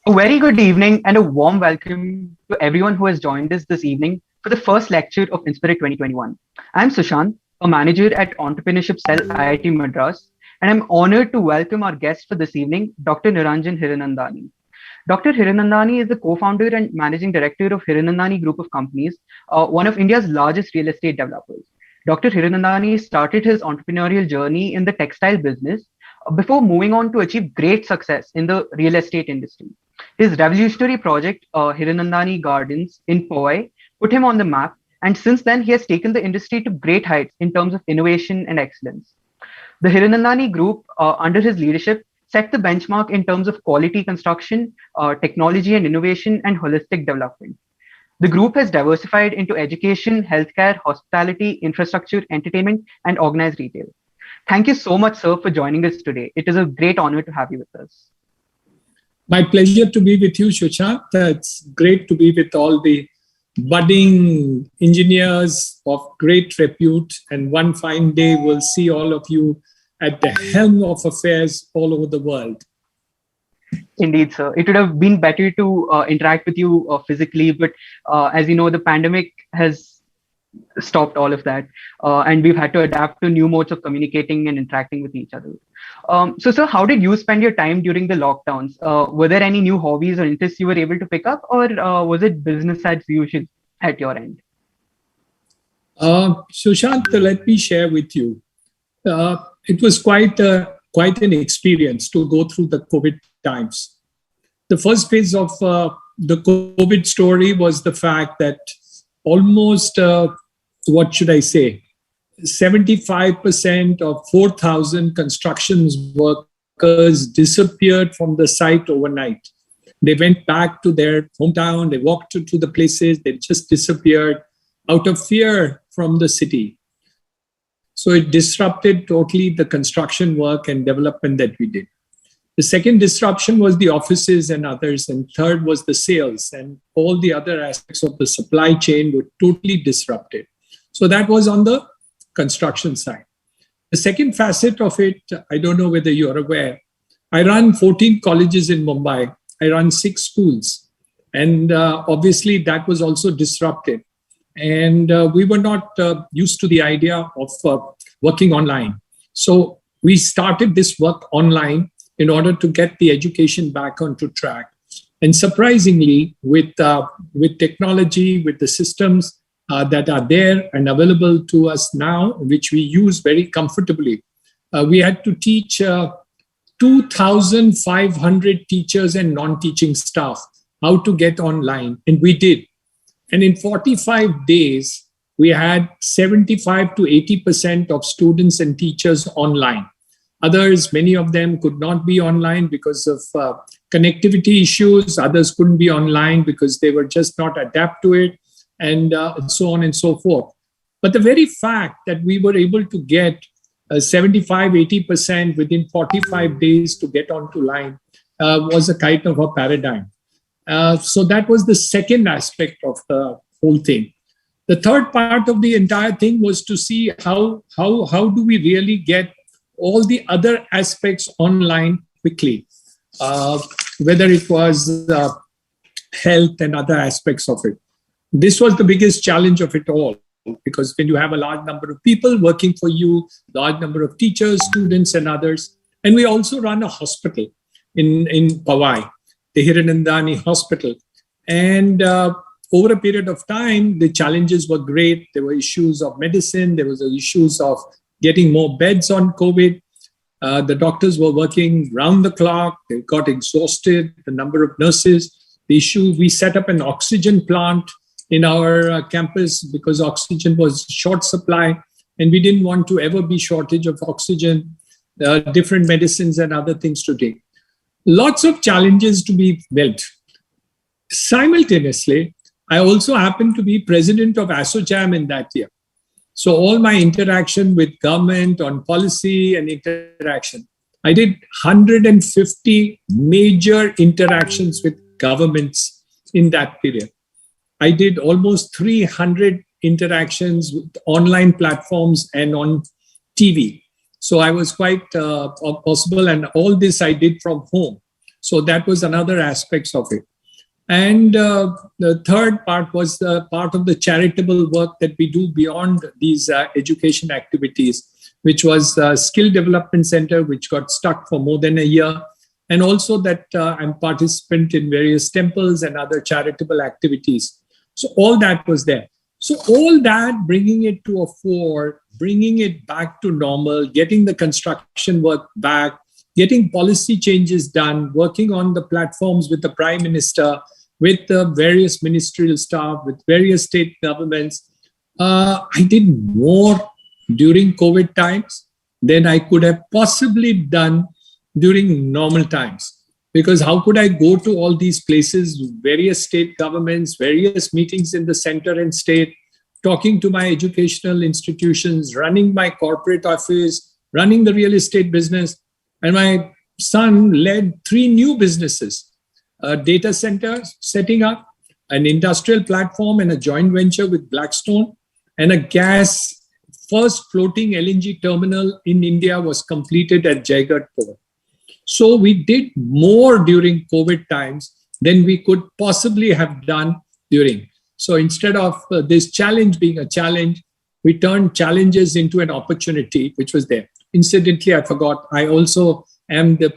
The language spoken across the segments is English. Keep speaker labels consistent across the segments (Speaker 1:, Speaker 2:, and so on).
Speaker 1: A very good evening and a warm welcome to everyone who has joined us this evening for the first lecture of Inspirit 2021. I'm Sushant, a manager at Entrepreneurship Cell IIT Madras, and I'm honored to welcome our guest for this evening, Dr. Niranjan Hiranandani. Dr. Hiranandani is the co-founder and managing director of Hiranandani Group of companies, one of India's largest real estate developers. Dr. Hiranandani started his entrepreneurial journey in the textile business before moving on to achieve great success in the real estate industry. His revolutionary project, Hiranandani Gardens in Powai, put him on the map, and since then he has taken the industry to great heights in terms of innovation and excellence. The Hiranandani Group, under his leadership, set the benchmark in terms of quality construction, technology and innovation, and holistic development. The group has diversified into education, healthcare, hospitality, infrastructure, entertainment, and organized retail. Thank you so much, sir, for joining us today. It is a great honor to have you with us.
Speaker 2: My pleasure to be with you, Sushant. It's great to be with all the budding engineers of great repute. And one fine day, we'll see all of you at the helm of affairs all over the world.
Speaker 1: Indeed, sir. It would have been better to interact with you physically, but as you know, the pandemic has stopped all of that, and we've had to adapt to new modes of communicating and interacting with each other. So, sir, how did you spend your time during the lockdowns? Were there any new hobbies or interests you were able to pick up, or was it business as usual at your end?
Speaker 2: Sushant, let me share with you. It was quite an experience to go through the COVID times. The first phase of the COVID story was the fact that almost, what should I say, 75% of 4,000 construction workers disappeared from the site overnight. They went back to their hometown, they walked to the places, they just disappeared out of fear from the city. So it disrupted totally the construction work and development that we did. The second disruption was the offices and others. And third was the sales, and all the other aspects of the supply chain were totally disrupted. So that was on the construction side. The second facet of it, I don't know whether you're aware, I run 14 colleges in Mumbai. I run 6 schools. And obviously that was also disrupted. And we were not used to the idea of working online. So we started this work online in order to get the education back onto track. And surprisingly, with technology, with the systems that are there and available to us now, which we use very comfortably, we had to teach 2,500 teachers and non-teaching staff how to get online. And we did. And in 45 days, we had 75 to 80% of students and teachers online. Others, many of them could not be online because of connectivity issues. Others couldn't be online because they were just not adapt to it, and so on and so forth. But the very fact that we were able to get 75, 80% within 45 days to get onto line was a kind of a paradigm. So that was the second aspect of the whole thing. The third part of the entire thing was to see how do we really get all the other aspects online quickly, whether it was health and other aspects of it. This was the biggest challenge of it all, because when you have a large number of people working for you, large number of teachers, students, and others, and we also run a hospital in Powai, the Hiranandani Hospital. And over a period of time, the challenges were great. There were issues of medicine. There was issues of getting more beds on COVID. The doctors were working round the clock. They got exhausted, the number of nurses. The issue, we set up an oxygen plant in our campus because oxygen was short supply, and we didn't want to ever be shortage of oxygen, different medicines and other things to take. Lots of challenges to be built. Simultaneously, I also happened to be president of ASSOCHAM in that year. So all my interaction with government on policy and interaction, I did 150 major interactions with governments in that period. I did almost 300 interactions with online platforms and on TV. So I was quite possible, and all this I did from home. So that was another aspects of it. And the third part was the part of the charitable work that we do beyond these education activities, which was a skill development center, which got stuck for more than a year. And also that I'm participant in various temples and other charitable activities. So all that was there. So all that, bringing it to a fore, bringing it back to normal, getting the construction work back, getting policy changes done, working on the platforms with the Prime Minister, with the various ministerial staff, with various state governments. I did more during COVID times than I could have possibly done during normal times. Because how could I go to all these places, various state governments, various meetings in the center and state, talking to my educational institutions, running my corporate office, running the real estate business. And my son led 3 new businesses. A data center setting up, an industrial platform and a joint venture with Blackstone, and a gas, first floating LNG terminal in India was completed at Jaigarh Port. So we did more during COVID times than we could possibly have done during. So instead of this challenge being a challenge, we turned challenges into an opportunity, which was there. Incidentally, I forgot, I also am the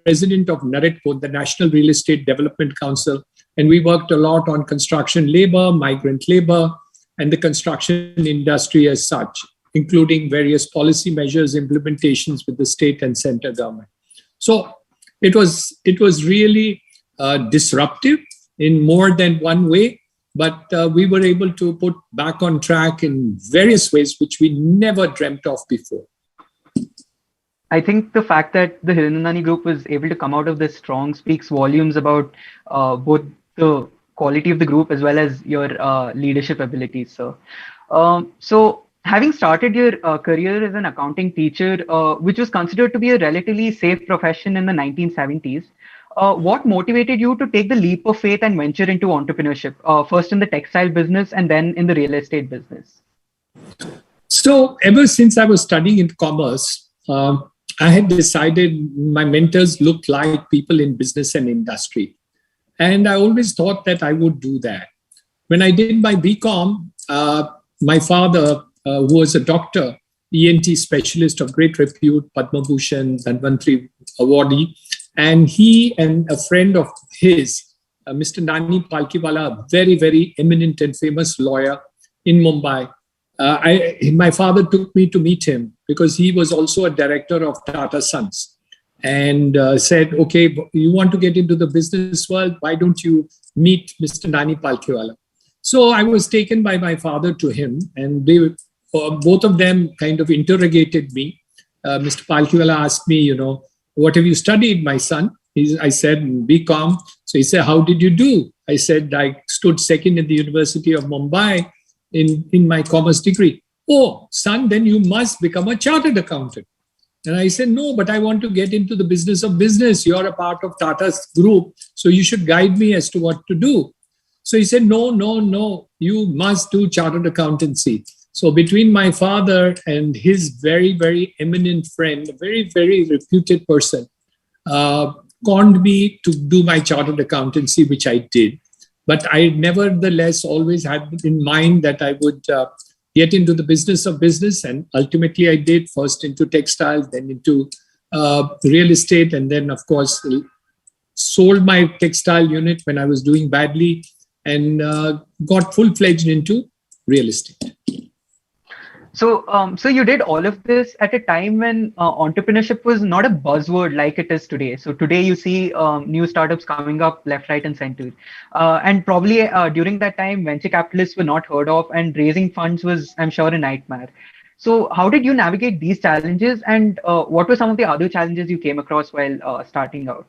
Speaker 2: president of NAREDCO, the National Real Estate Development Council, and we worked a lot on construction labor, migrant labor, and the construction industry as such, including various policy measures, implementations with the state and center government. So it was really disruptive in more than one way, but we were able to put back on track in various ways, which we never dreamt of before.
Speaker 1: I think the fact that the Hiranandani Group was able to come out of this strong speaks volumes about both the quality of the group as well as your leadership abilities, sir. So having started your career as an accounting teacher, which was considered to be a relatively safe profession in the 1970s, what motivated you to take the leap of faith and venture into entrepreneurship, first in the textile business and then in the real estate business?
Speaker 2: So ever since I was studying in commerce, I had decided my mentors looked like people in business and industry. And I always thought that I would do that. When I did my BCom, my father, who was a doctor, ENT specialist of great repute, Padma Bhushan, Dhanvantri awardee, and he and a friend of his, Mr. Nani Palkiwala, a very, very eminent and famous lawyer in Mumbai, my father took me to meet him because he was also a director of Tata Sons, and said, okay, you want to get into the business world, why don't you meet Mr. Nani Palkiwala? So I was taken by my father to him, and they both of them kind of interrogated me. Mr. Palkiwala asked me, what have you studied, my son? I said, BCom. So he said, how did you do? I said, I stood second in the University of Mumbai in my commerce degree. Oh, son, then you must become a chartered accountant. And I said, no, but I want to get into the business of business. You're a part of Tata's group, so you should guide me as to what to do. So he said, no, you must do chartered accountancy. So between my father and his very, very eminent friend, a very, very reputed person, conned me to do my chartered accountancy, which I did. But I nevertheless always had in mind that I would get into the business of business. And ultimately I did, first into textiles, then into real estate. And then, of course, sold my textile unit when I was doing badly and got full-fledged into real estate.
Speaker 1: So you did all of this at a time when entrepreneurship was not a buzzword like it is today. So today you see new startups coming up left, right, and center. And probably during that time, venture capitalists were not heard of, and raising funds was, I'm sure, a nightmare. So how did you navigate these challenges, and what were some of the other challenges you came across while starting out?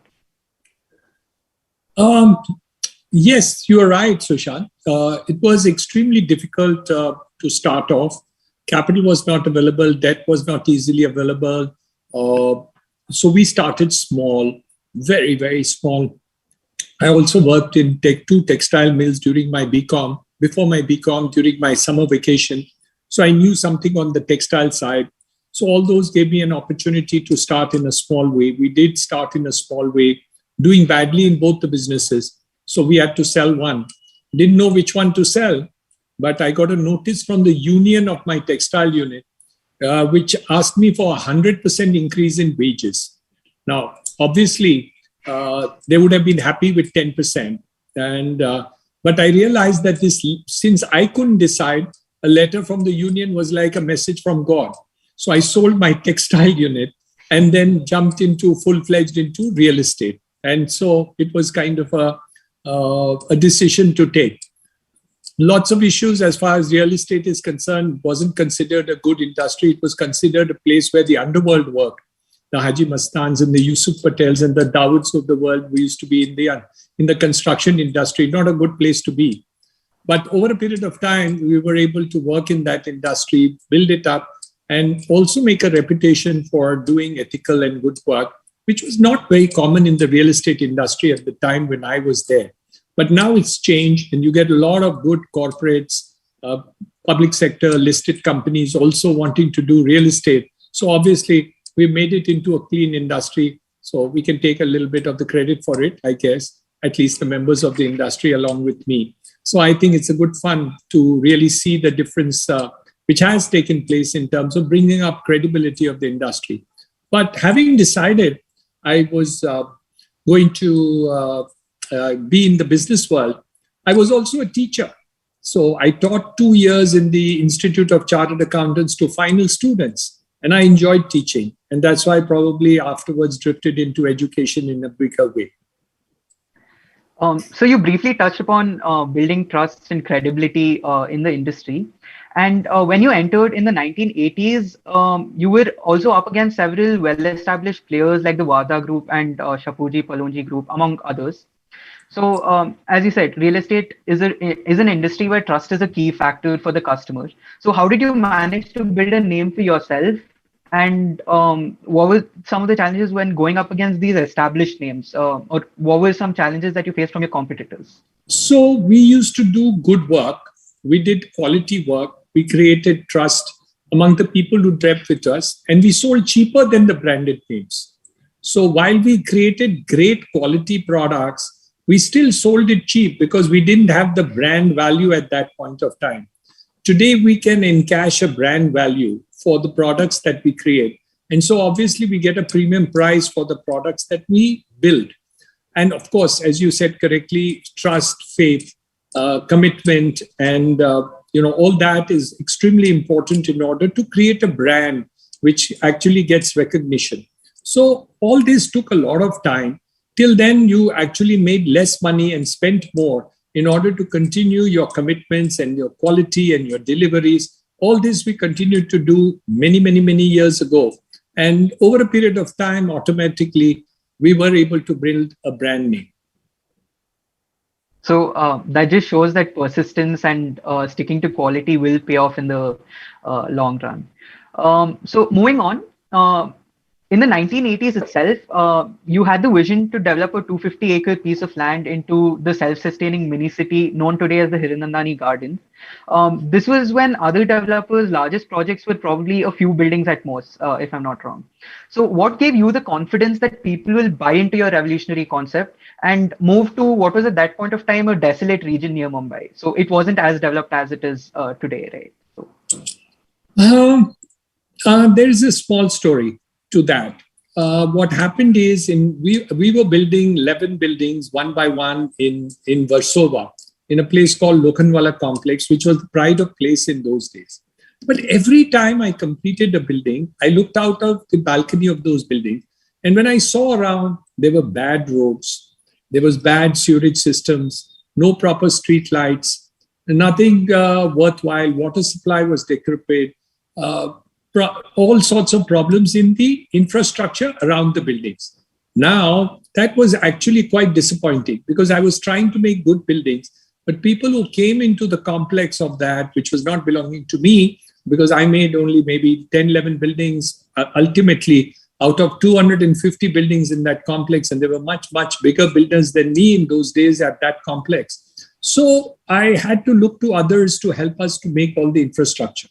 Speaker 2: Yes, you are right, Sushant. It was extremely difficult to start off. Capital was not available, debt was not easily available. So we started small, very, very small. I also worked in two textile mills during my BCom, before my BCom, during my summer vacation. So I knew something on the textile side. So all those gave me an opportunity to start in a small way. We did start in a small way, doing badly in both the businesses. So we had to sell one. Didn't know which one to sell, but I got a notice from the union of my textile unit, which asked me for 100% increase in wages. Now, obviously, they would have been happy with 10%. But I realized that since I couldn't decide, a letter from the union was like a message from God. So I sold my textile unit and then jumped into full-fledged into real estate. And so it was kind of a decision to take. Lots of issues as far as real estate is concerned. Wasn't considered a good industry. It was considered a place where the underworld worked. The Haji Mastans and the Yusuf Patels and the Davuds of the world. We used to be in the construction industry. Not a good place to be. But over a period of time, we were able to work in that industry, build it up, and also make a reputation for doing ethical and good work, which was not very common in the real estate industry at the time when I was there. But now it's changed, and you get a lot of good corporates, public sector listed companies also wanting to do real estate. So obviously, we made it into a clean industry. So we can take a little bit of the credit for it, I guess, at least the members of the industry along with me. So I think it's a good fun to really see the difference which has taken place in terms of bringing up credibility of the industry. But having decided I was going to be in the business world, I was also a teacher. So I taught 2 years in the Institute of Chartered Accountants to final students. And I enjoyed teaching. And that's why I probably afterwards drifted into education in a bigger way.
Speaker 1: So you briefly touched upon building trust and credibility in the industry. And when you entered in the 1980s, you were also up against several well-established players like the Wada Group and Shapoorji Pallonji Group, among others. So as you said, real estate is an industry where trust is a key factor for the customer. So how did you manage to build a name for yourself? And what were some of the challenges when going up against these established names? Or what were some challenges that you faced from your competitors?
Speaker 2: So we used to do good work. We did quality work. We created trust among the people who dreamt with us. And we sold cheaper than the branded names. So while we created great quality products, we still sold it cheap because we didn't have the brand value at that point of time. Today, we can encash a brand value for the products that we create. And so obviously we get a premium price for the products that we build. And of course, as you said correctly, trust, faith, commitment, and all that is extremely important in order to create a brand which actually gets recognition. So all this took a lot of time. Till then, you actually made less money and spent more in order to continue your commitments and your quality and your deliveries. All this we continued to do many, many, many years ago. And over a period of time, automatically, we were able to build a brand name.
Speaker 1: So that just shows that persistence and sticking to quality will pay off in the long run. So moving on, in the 1980s itself, you had the vision to develop a 250-acre piece of land into the self-sustaining mini-city known today as the Hiranandani Gardens. This was when other developers' largest projects were probably a few buildings at most, if I'm not wrong. So what gave you the confidence that people will buy into your revolutionary concept and move to what was at that point of time a desolate region near Mumbai? So it wasn't as developed as it is today, right? So.
Speaker 2: There is a small story to that. What happened is we were building 11 buildings one by one in Warsaw, in a place called Lokhandwala Complex, which was the pride of place in those days. But every time I completed a building, I looked out of the balcony of those buildings. And when I saw around, there were bad roads, there was bad sewage systems, no proper street lights, nothing worthwhile, water supply was decrepit, all sorts of problems in the infrastructure around the buildings. Now, that was actually quite disappointing because I was trying to make good buildings, but people who came into the complex of that, which was not belonging to me, because I made only maybe 10, 11 buildings ultimately out of 250 buildings in that complex, and there were much, much bigger builders than me in those days at that complex. So I had to look to others to help us to make all the infrastructure.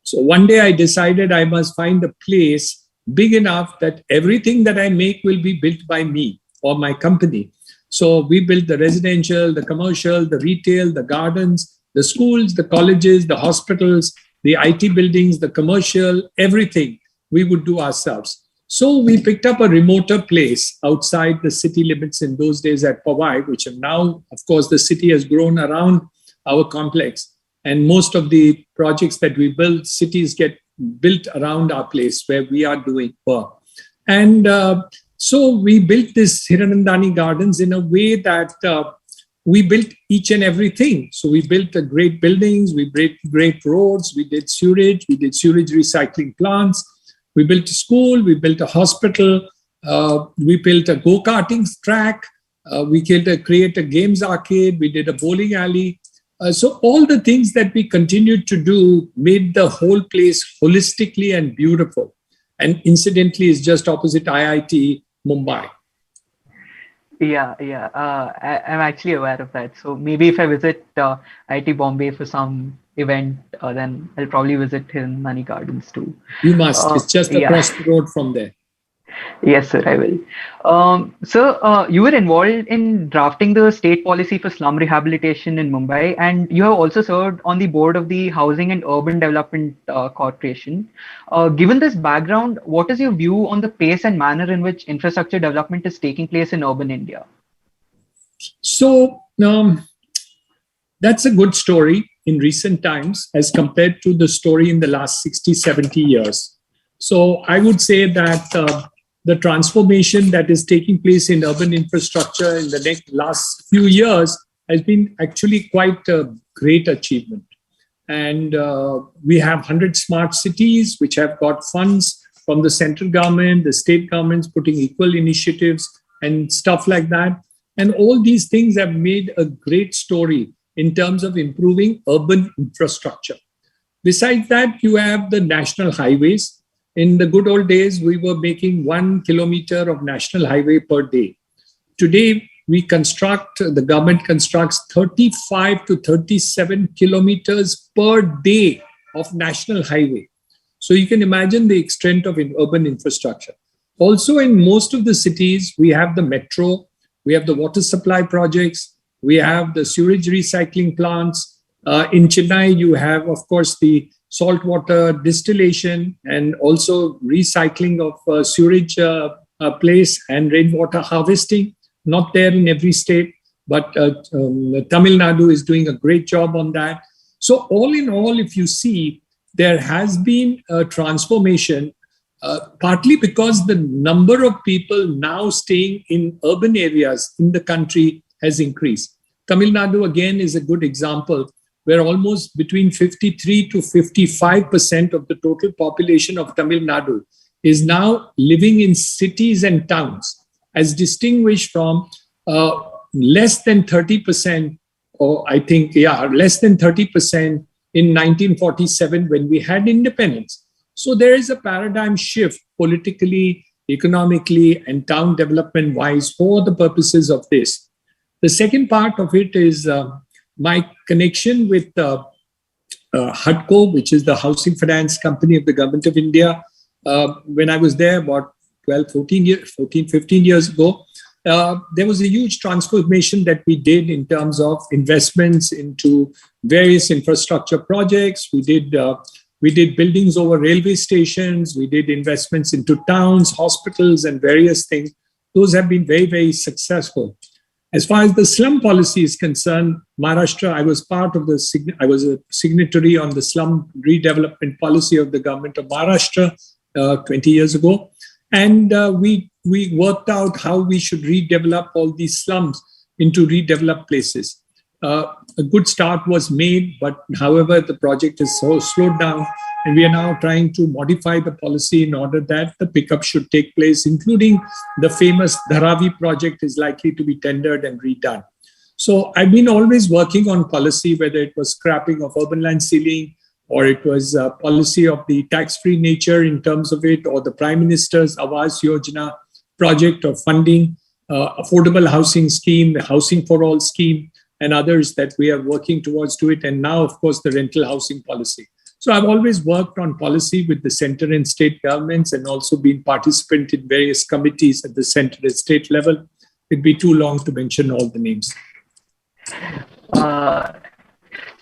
Speaker 2: So one day I decided I must find a place big enough that everything that I make will be built by me. for my company. So we built the residential, the commercial, the retail, the gardens, the schools, the colleges, the hospitals, the IT buildings, the commercial, everything we would do ourselves. So we picked up a remoter place outside the city limits in those days at Powai, which are now, of course, the city has grown around our complex. And most of the projects that we build, cities get built around our place where we are doing work. And so we built this Hiranandani Gardens in a way that we built each and everything. So we built great buildings, we built great roads, we did sewage recycling plants, we built a school, we built a hospital, we built a go-karting track, we created a games arcade, we did a bowling alley. So all the things that we continued to do made the whole place holistically and beautiful. And incidentally, it's just opposite IIT Mumbai.
Speaker 1: Yeah. I'm actually aware of that. So maybe if I visit IIT Bombay for some event, then I'll probably visit Hiranandani Gardens too.
Speaker 2: You must. It's just across the road from there.
Speaker 1: Yes, sir, I will. So you were involved in drafting the state policy for slum rehabilitation in Mumbai, and you have also served on the board of the Housing and Urban Development Corporation. Given this background, what is your view on the pace and manner in which infrastructure development is taking place in urban India?
Speaker 2: So that's a good story in recent times as compared to the story in the last 60, 70 years. So I would say that the transformation that is taking place in urban infrastructure in the last few years has been actually quite a great achievement. And we have 100 smart cities which have got funds from the central government, the state governments putting equal initiatives and stuff like that. And all these things have made a great story in terms of improving urban infrastructure. Besides that, you have the national highways. In the good old days, we were making 1 kilometer of national highway per day. Today, the government constructs 35 to 37 kilometers per day of national highway. So you can imagine the extent of urban infrastructure. Also, in most of the cities, we have the metro, we have the water supply projects, we have the sewage recycling plants. In Chennai, you have, of course, the saltwater distillation and also recycling of sewage place and rainwater harvesting. Not there in every state, but Tamil Nadu is doing a great job on that. So all in all, if you see, there has been a transformation, partly because the number of people now staying in urban areas in the country has increased. Tamil Nadu, again, is a good example, where almost between 53 to 55% of the total population of Tamil Nadu is now living in cities and towns, as distinguished from less than 30%, less than 30% in 1947 when we had independence. So there is a paradigm shift politically, economically, and town development-wise for the purposes of this. The second part of it is my connection with HUDCO, which is the housing finance company of the government of India. When I was there about 15 years ago, there was a huge transformation that we did in terms of investments into various infrastructure projects. We did buildings over railway stations. We did investments into towns, hospitals, and various things. Those have been very, very successful. As far as the slum policy is concerned, Maharashtra, I was a signatory on the slum redevelopment policy of the government of Maharashtra 20 years ago. And we worked out how we should redevelop all these slums into redeveloped places. A good start was made, but however, the project is so slowed down. And we are now trying to modify the policy in order that the pickup should take place, including the famous Dharavi project is likely to be tendered and redone. So I've been always working on policy, whether it was scrapping of urban land ceiling, or it was a policy of the tax-free nature in terms of it, or the Prime Minister's Awas Yojana project of funding, affordable housing scheme, the Housing for All scheme, and others that we are working towards to it. And now, of course, the rental housing policy. So I've always worked on policy with the center and state governments, and also been participant in various committees at the center and state level. it'd be too long to mention all the names.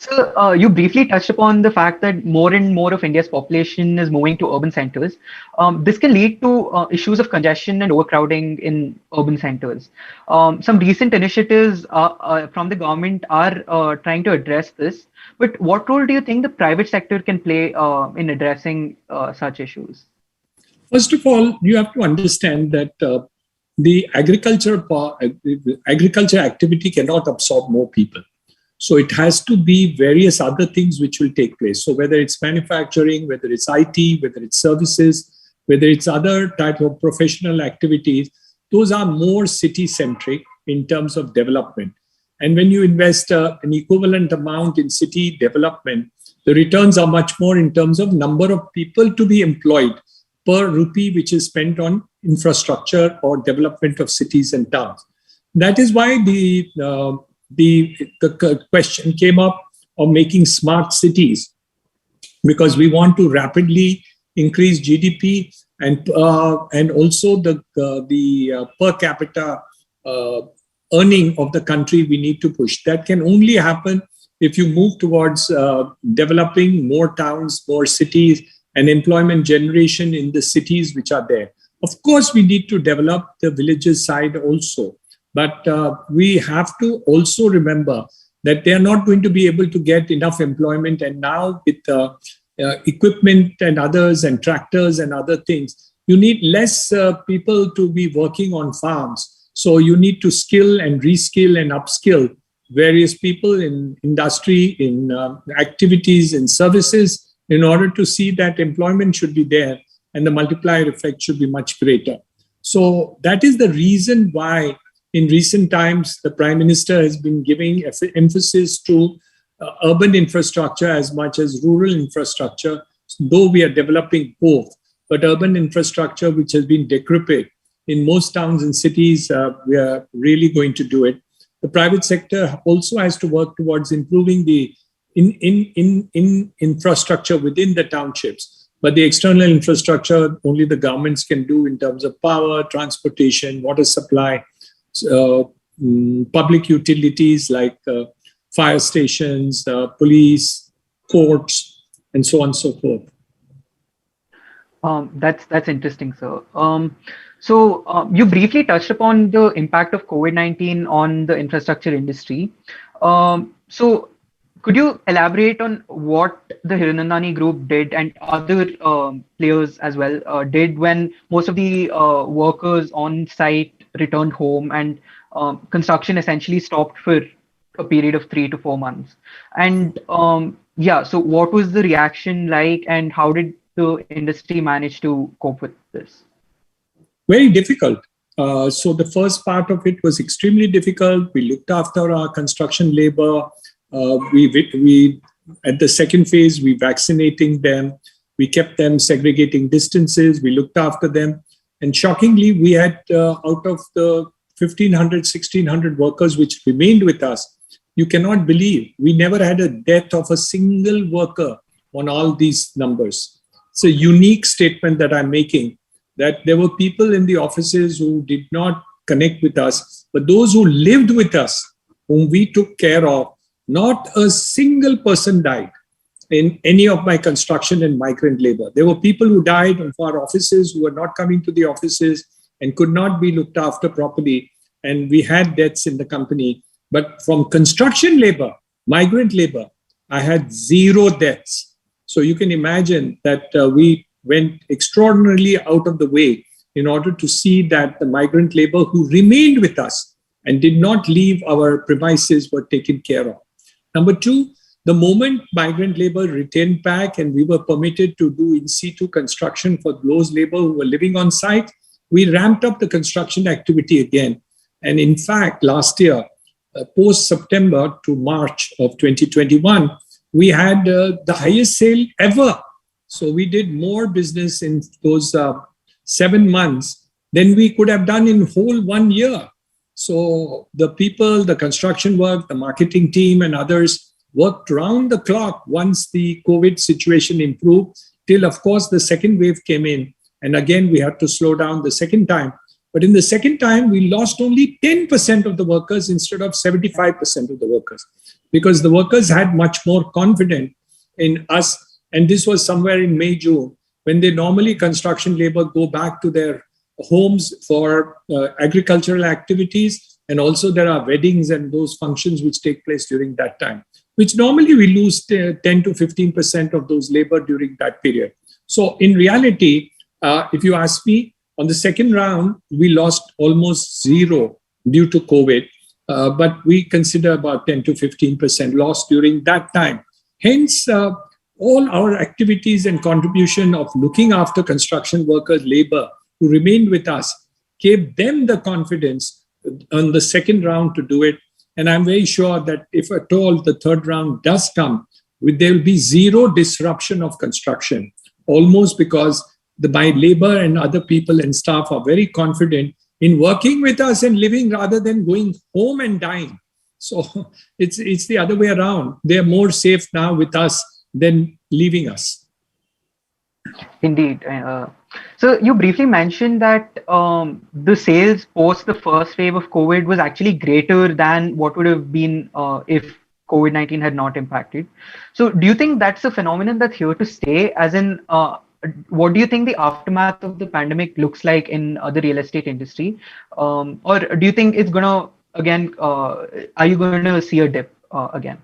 Speaker 1: So you briefly touched upon the fact that more and more of India's population is moving to urban centers. This can lead to issues of congestion and overcrowding in urban centers. Some recent initiatives from the government are trying to address this. But what role do you think the private sector can play in addressing such issues?
Speaker 2: First of all, you have to understand that the agriculture activity cannot absorb more people. So it has to be various other things which will take place. So whether it's manufacturing, whether it's IT, whether it's services, whether it's other type of professional activities, those are more city-centric in terms of development. And when you invest an equivalent amount in city development, the returns are much more in terms of number of people to be employed per rupee which is spent on infrastructure or development of cities and towns. That is why the question came up of making smart cities, because we want to rapidly increase GDP and also the per capita earning of the country we need to push. That can only happen if you move towards developing more towns, more cities, and employment generation in the cities which are there. Of course, we need to develop the villages side also. But we have to also remember that they are not going to be able to get enough employment. And now with equipment and others and tractors and other things, you need less people to be working on farms. So you need to skill and reskill and upskill various people in industry, in activities, in services, in order to see that employment should be there and the multiplier effect should be much greater. So that is the reason why in recent times, the Prime Minister has been giving emphasis to urban infrastructure as much as rural infrastructure, though we are developing both. But urban infrastructure, which has been decrepit in most towns and cities, we are really going to do it. The private sector also has to work towards improving the infrastructure within the townships. But the external infrastructure, only the governments can do in terms of power, transportation, water supply, public utilities like fire stations, police, courts, and so on and so forth.
Speaker 1: That's interesting, sir. So you briefly touched upon the impact of COVID-19 on the infrastructure industry. So could you elaborate on what the Hiranandani Group did and other players as well did when most of the workers on site returned home and construction essentially stopped for a period of 3 to 4 months? And so what was the reaction like, and how did the industry manage to cope with this?
Speaker 2: Very difficult. So the first part of it was extremely difficult. We looked after our construction labor. We at the second phase, we vaccinating them. We kept them segregating distances. We looked after them. And shockingly, we had out of the 1,500, 1,600 workers which remained with us, you cannot believe we never had a death of a single worker on all these numbers. It's a unique statement that I'm making, that there were people in the offices who did not connect with us, but those who lived with us, whom we took care of, not a single person died in any of my construction and migrant labor. There were people who died of our offices who were not coming to the offices and could not be looked after properly. And we had deaths in the company. But from construction labor, migrant labor, I had 0 deaths. So you can imagine that we went extraordinarily out of the way in order to see that the migrant labor who remained with us and did not leave our premises were taken care of. Number 2, the moment migrant labor returned back and we were permitted to do in situ construction for those labor who were living on site, we ramped up the construction activity again. And in fact, last year, post-September to March of 2021, we had the highest sale ever. So we did more business in those 7 months than we could have done in whole 1 year. So the people, the construction work, the marketing team and others worked round the clock once the COVID situation improved till, of course, the second wave came in. And again, we had to slow down the second time. But in the second time, we lost only 10% of the workers instead of 75% of the workers, because the workers had much more confidence in us. And this was somewhere in May, June, when they normally construction labor go back to their homes for agricultural activities. And also there are weddings and those functions which take place during that time, which normally we lose 10 to 15% of those labor during that period. So in reality, if you ask me, on the second round, we lost almost zero due to COVID, but we consider about 10 to 15% loss during that time. Hence, all our activities and contribution of looking after construction workers, labor who remained with us, gave them the confidence on the second round to do it. And I'm very sure that if at all the third round does come, there will be zero disruption of construction, almost because my labor and other people and staff are very confident in working with us and living rather than going home and dying. So it's the other way around. They're more safe now with us than leaving us.
Speaker 1: Indeed. So you briefly mentioned that the sales post the first wave of COVID was actually greater than what would have been if COVID-19 had not impacted. So do you think that's a phenomenon that's here to stay? As in, what do you think the aftermath of the pandemic looks like in the real estate industry? Or do you think it's going to, again, are you going to see a dip again?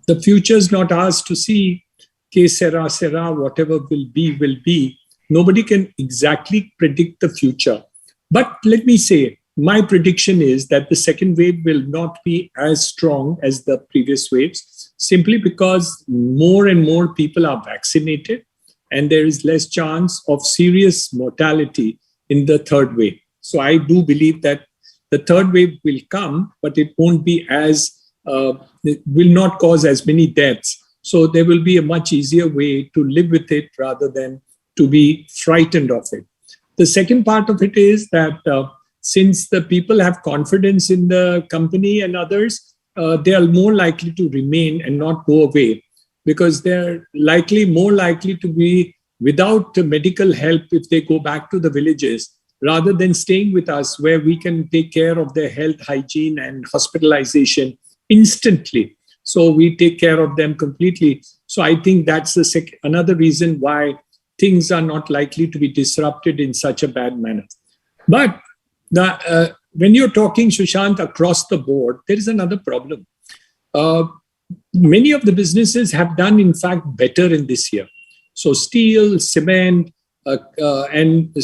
Speaker 2: The future is not ours to see. Que sera, sera, whatever will be, will be. Nobody can exactly predict the future. But let me say, my prediction is that the second wave will not be as strong as the previous waves, simply because more and more people are vaccinated and there is less chance of serious mortality in the third wave. So I do believe that the third wave will come, but it won't be it will not cause as many deaths. So there will be a much easier way to live with it rather than to be frightened of it. The second part of it is that since the people have confidence in the company and others, they are more likely to remain and not go away, because they're more likely to be without medical help if they go back to the villages, rather than staying with us where we can take care of their health, hygiene, and hospitalization instantly. So we take care of them completely. So I think that's another reason why things are not likely to be disrupted in such a bad manner. But when you're talking, Sushant, across the board, there is another problem. Many of the businesses have done, in fact, better in this year. So steel, cement, and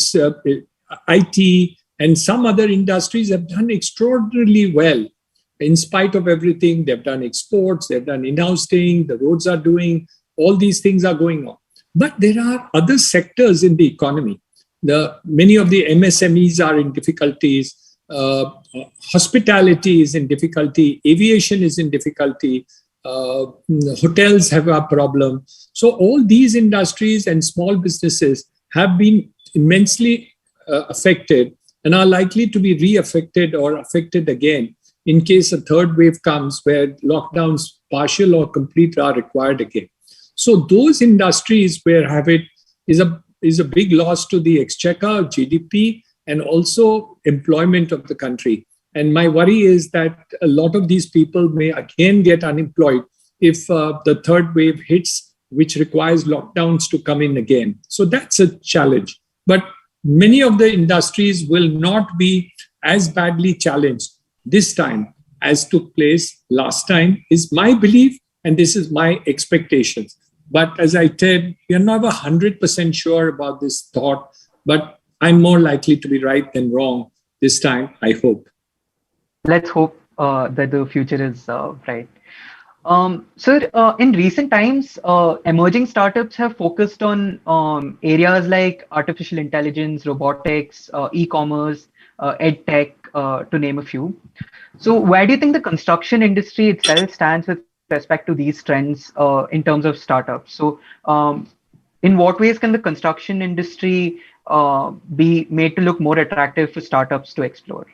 Speaker 2: IT, and some other industries have done extraordinarily well. In spite of everything, they've done exports, they've done in-house thing, the roads are doing, all these things are going on. But there are other sectors in the economy. Many of the MSMEs are in difficulties. Hospitality is in difficulty. Aviation is in difficulty. Hotels have a problem. So all these industries and small businesses have been immensely affected and are likely to be re-affected or affected again in case a third wave comes where lockdowns, partial or complete, are required again. So those industries where is a big loss to the exchequer, GDP, and also employment of the country. And my worry is that a lot of these people may again get unemployed if the third wave hits, which requires lockdowns to come in again. So that's a challenge. But many of the industries will not be as badly challenged this time as took place last time, is my belief, and this is my expectations. But as I said, we are never 100% sure about this thought, but I'm more likely to be right than wrong this time, I hope.
Speaker 1: Let's hope that the future is bright. Sir, in recent times, emerging startups have focused on areas like artificial intelligence, robotics, e-commerce, ed tech, to name a few. So where do you think the construction industry itself stands with respect to these trends in terms of startups? So in what ways can the construction industry be made to look more attractive for startups to explore?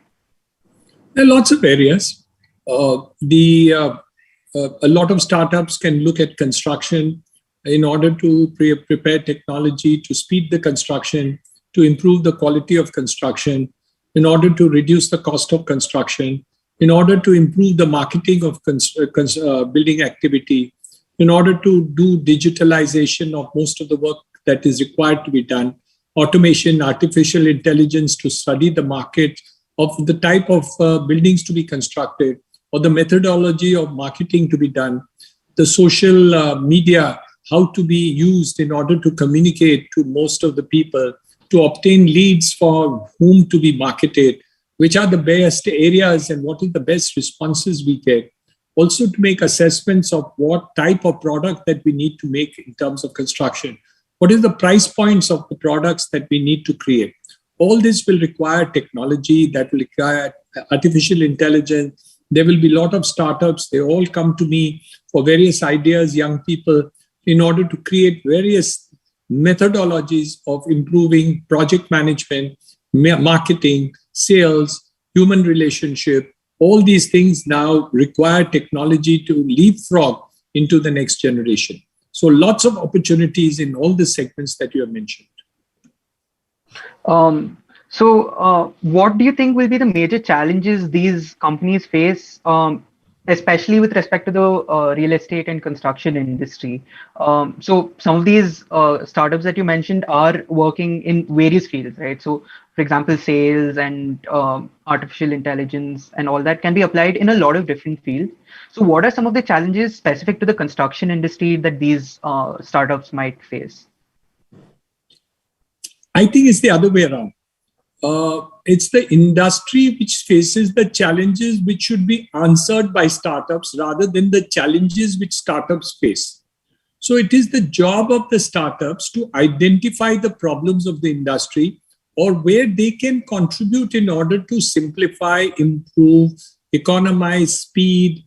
Speaker 2: There are lots of areas. A lot of startups can look at construction in order to prepare technology to speed the construction, to improve the quality of construction, in order to reduce the cost of construction, in order to improve the marketing of building activity, in order to do digitalization of most of the work that is required to be done, automation, artificial intelligence to study the market of the type of buildings to be constructed, or the methodology of marketing to be done, the social media, how to be used in order to communicate to most of the people, to obtain leads for whom to be marketed, which are the best areas and what is the best responses we get. Also to make assessments of what type of product that we need to make in terms of construction. What is the price points of the products that we need to create? All this will require technology, that will require artificial intelligence. There will be a lot of startups. They all come to me for various ideas, young people, in order to create various methodologies of improving project management, marketing, sales, human relationship. All these things now require technology to leapfrog into the next generation. So lots of opportunities in all the segments that you have mentioned.
Speaker 1: What do you think will be the major challenges these companies face, especially with respect to the real estate and construction industry? So some of these startups that you mentioned are working in various fields, right? So, for example, sales and artificial intelligence and all that can be applied in a lot of different fields. So what are some of the challenges specific to the construction industry that these startups might face?
Speaker 2: I think it's the other way around. It's the industry which faces the challenges which should be answered by startups rather than the challenges which startups face. So it is the job of the startups to identify the problems of the industry or where they can contribute in order to simplify, improve, economize, speed,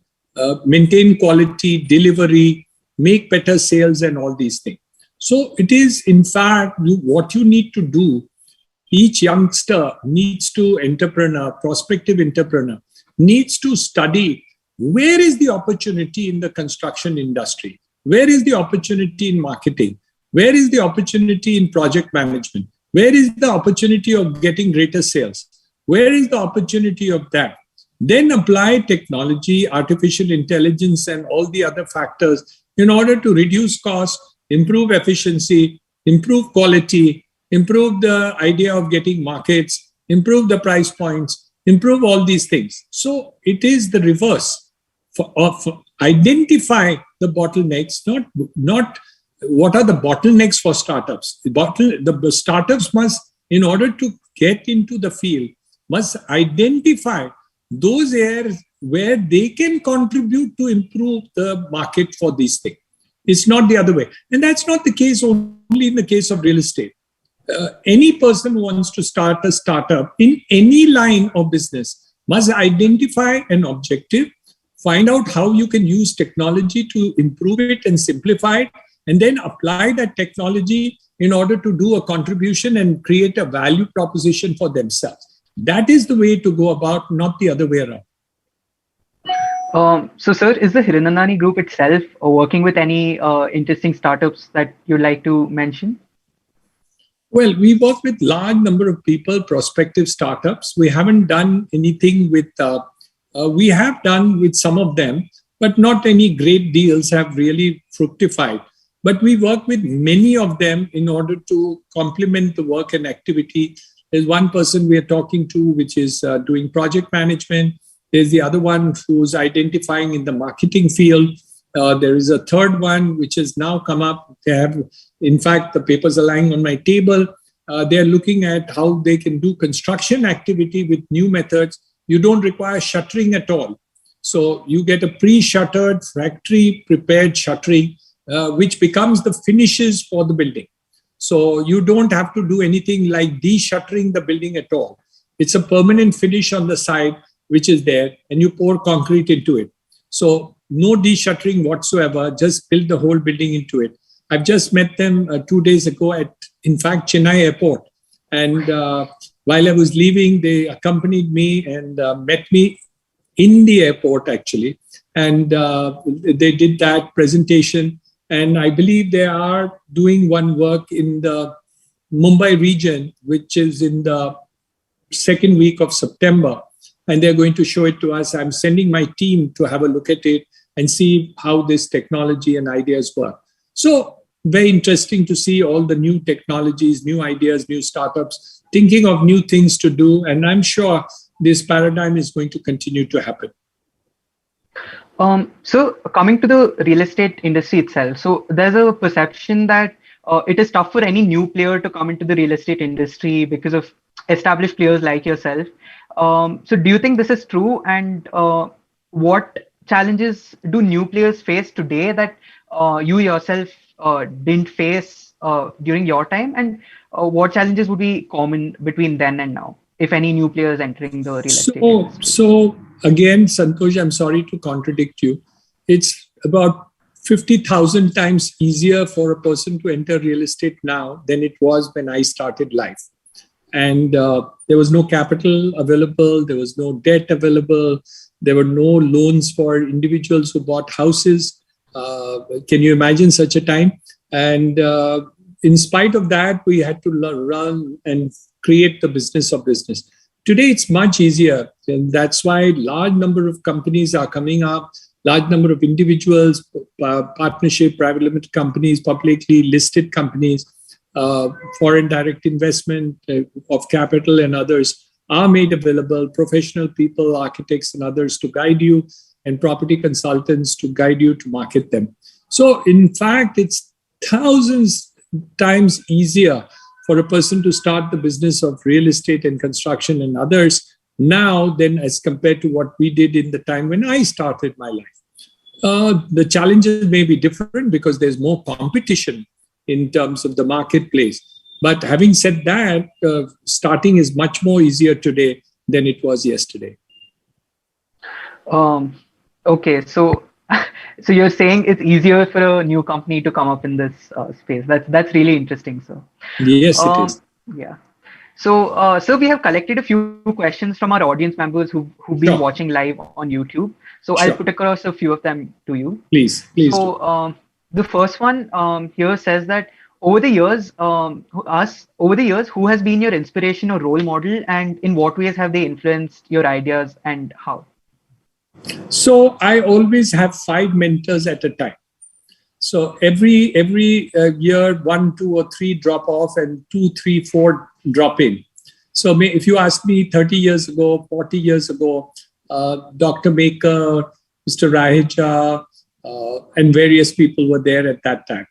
Speaker 2: maintain quality, delivery, make better sales and all these things. So it is, in fact, what you need to do. Each youngster needs to, prospective entrepreneur, needs to study where is the opportunity in the construction industry? Where is the opportunity in marketing? Where is the opportunity in project management? Where is the opportunity of getting greater sales? Where is the opportunity of that? Then apply technology, artificial intelligence, and all the other factors in order to reduce costs, improve efficiency, improve quality, improve the idea of getting markets, improve the price points, improve all these things. So it is the reverse of identify the bottlenecks, not what are the bottlenecks for startups. The startups must, in order to get into the field, must identify those areas where they can contribute to improve the market for these things. It's not the other way. And that's not the case only in the case of real estate. Any person who wants to start a startup in any line of business must identify an objective, find out how you can use technology to improve it and simplify it, and then apply that technology in order to do a contribution and create a value proposition for themselves. That is the way to go about, not the other way around.
Speaker 1: So, sir, is the Hiranandani Group itself working with any interesting startups that you'd like to mention?
Speaker 2: Well, we work with large number of people, prospective startups. We haven't done anything with, we have done with some of them, but not any great deals have really fructified. But we work with many of them in order to complement the work and activity. There's one person we are talking to, which is doing project management. There's the other one who's identifying in the marketing field. There is a third one which has now come up. They have, in fact, the papers are lying on my table. They're looking at how they can do construction activity with new methods. You don't require shuttering at all. So you get a pre-shuttered, factory-prepared shuttering, which becomes the finishes for the building. So you don't have to do anything like de-shuttering the building at all. It's a permanent finish on the side, which is there, and you pour concrete into it. So no de-shuttering whatsoever, just build the whole building into it. I've just met them 2 days ago at, in fact, Chennai airport. And while I was leaving, they accompanied me and met me in the airport, actually. And they did that presentation. And I believe they are doing one work in the Mumbai region, which is in the second week of September, and they're going to show it to us. I'm sending my team to have a look at it and see how this technology and ideas work. So very interesting to see all the new technologies, new ideas, new startups, thinking of new things to do. And I'm sure this paradigm is going to continue to happen.
Speaker 1: So coming to the real estate industry itself, so there's a perception that it is tough for any new player to come into the real estate industry because of established players like yourself. So do you think this is true? And what challenges do new players face today that you yourself didn't face during your time? And what challenges would be common between then and now, if any new players entering the real estate industry?
Speaker 2: So again, Santosh, I'm sorry to contradict you. It's about 50,000 times easier for a person to enter real estate now than it was when I started life. And there was no capital available. There was no debt available. There were no loans for individuals who bought houses. Can you imagine such a time? And in spite of that, we had to run and create the business of business. Today, it's much easier. And that's why large number of companies are coming up, large number of individuals, partnership, private limited companies, publicly listed companies, foreign direct investment of capital and others are made available. Professional people, architects and others to guide you, and property consultants to guide you to market them. So in fact, it's thousands times easier for a person to start the business of real estate and construction and others now than as compared to what we did in the time when I started my life. The challenges may be different because there's more competition in terms of the marketplace. But having said that, starting is much more easier today than it was yesterday.
Speaker 1: Okay, so you're saying it's easier for a new company to come up in this space. That's really interesting, sir.
Speaker 2: Yes, it is.
Speaker 1: Yeah. So we have collected a few questions from our audience members who've been watching live on YouTube. So I'll put across a few of them to you.
Speaker 2: Please.
Speaker 1: So the first one here says that over the years, who has been your inspiration or role model, and in what ways have they influenced your ideas and how?
Speaker 2: So I always have 5 mentors at a time. So every year, 1, 2, or 3 drop off, and 2, 3, 4 drop in. So if you ask me 30 years ago, 40 years ago, Dr. Maker, Mr. Raheja, and various people were there at that time.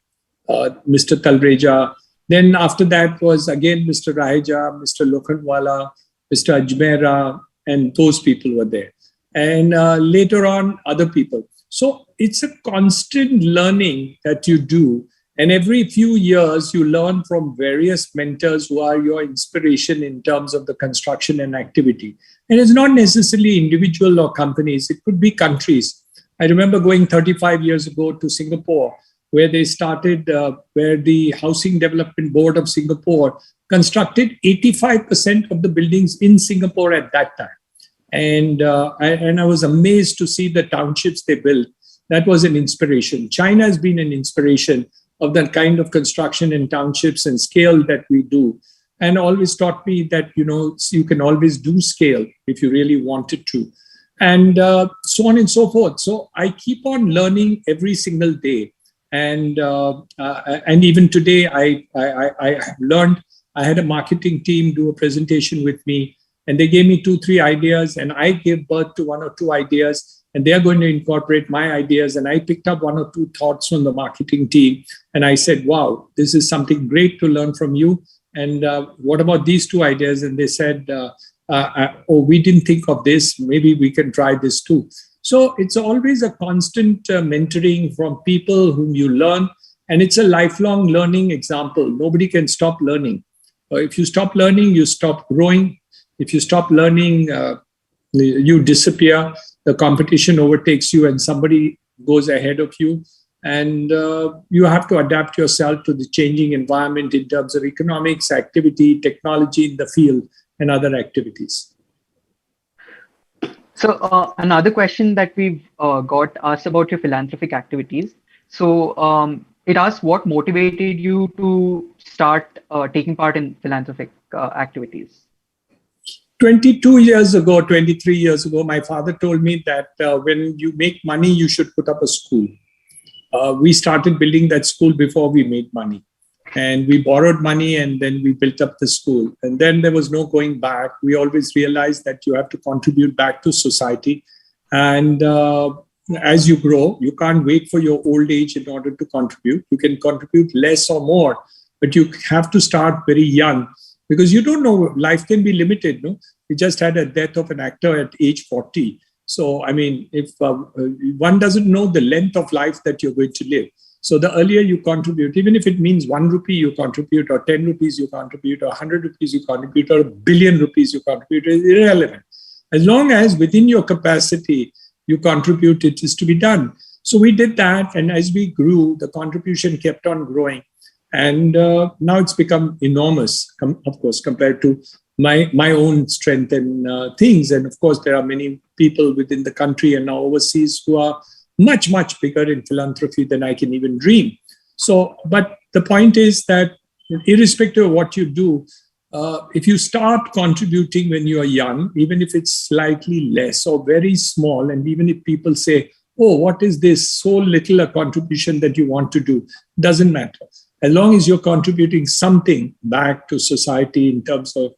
Speaker 2: Mr. Talreja. Then after that was again Mr. Raheja, Mr. Lokhandwala, Mr. Ajmera, and those people were there. And later on, other people. So it's a constant learning that you do. And every few years, you learn from various mentors who are your inspiration in terms of the construction and activity. And it's not necessarily individual or companies. It could be countries. I remember going 35 years ago to Singapore, where they started, where the Housing Development Board of Singapore constructed 85% of the buildings in Singapore at that time. And I was amazed to see the townships they built. That was an inspiration. China has been an inspiration of that kind of construction in townships and scale that we do. And always taught me that, you can always do scale if you really wanted to. And so on and so forth. So I keep on learning every single day. And even today, I have learned. I had a marketing team do a presentation with me, and they gave me 2, 3 ideas, and I gave birth to 1 or 2 ideas, and they're going to incorporate my ideas. And I picked up 1 or 2 thoughts from the marketing team, and I said, wow, this is something great to learn from you. And what about these 2 ideas? And they said, we didn't think of this. Maybe we can try this too. So it's always a constant mentoring from people whom you learn. And it's a lifelong learning example. Nobody can stop learning. If you stop learning, you stop growing. If you stop learning, you disappear. The competition overtakes you and somebody goes ahead of you. And you have to adapt yourself to the changing environment in terms of economics, activity, technology in the field, and other activities.
Speaker 1: So another question that we've got asked about your philanthropic activities. So It asks what motivated you to start taking part in philanthropic activities.
Speaker 2: 22 years ago, 23 years ago, my father told me that when you make money, you should put up a school. We started building that school before we made money. And we borrowed money and then we built up the school. And then there was no going back. We always realized that you have to contribute back to society. And as you grow, you can't wait for your old age in order to contribute. You can contribute less or more, but you have to start very young because you don't know, life can be limited. No, we just had a death of an actor at age 40. So, I mean, if one doesn't know the length of life that you're going to live. So the earlier you contribute, even if it means 1 rupee you contribute, or 10 rupees you contribute, or 100 rupees you contribute, or 1 billion rupees you contribute, is irrelevant. As long as within your capacity you contribute, it is to be done. So we did that. And as we grew, the contribution kept on growing. And now it's become enormous, of course, compared to my own strength and things. And of course, there are many people within the country and now overseas who are much, much bigger in philanthropy than I can even dream. So, but the point is that irrespective of what you do, if you start contributing when you are young, even if it's slightly less or very small, and even if people say, oh, what is this so little a contribution that you want to do, doesn't matter. As long as you're contributing something back to society in terms of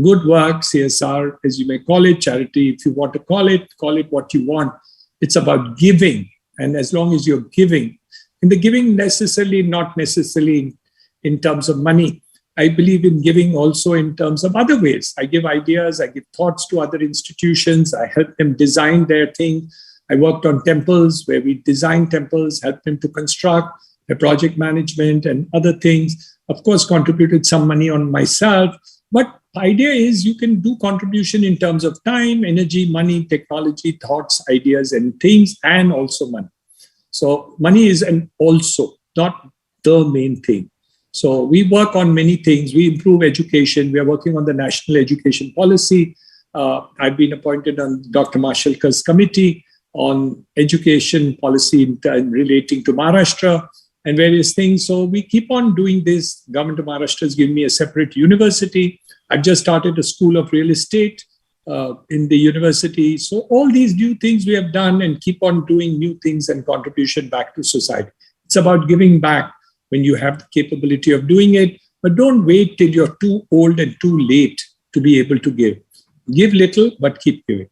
Speaker 2: good work, CSR, as you may call it, charity, if you want to call it what you want. It's about giving. And as long as you're giving, and the giving not necessarily in terms of money, I believe in giving also in terms of other ways. I give ideas, I give thoughts to other institutions, I help them design their thing. I worked on temples where we designed temples, helped them to construct, the project management and other things. Of course, contributed some money on myself. But the idea is you can do contribution in terms of time, energy, money, technology, thoughts, ideas, and things, and also money. So money is an also, not the main thing. So we work on many things. We improve education. We are working on the national education policy. I've been appointed on Dr. Mashalkar's committee on education policy in relating to Maharashtra and various things. So we keep on doing this. Government of Maharashtra has given me a separate university. I've just started a school of real estate in the university. So all these new things we have done and keep on doing new things and contribution back to society. It's about giving back when you have the capability of doing it, but don't wait till you're too old and too late to be able to give. Give little, but keep giving.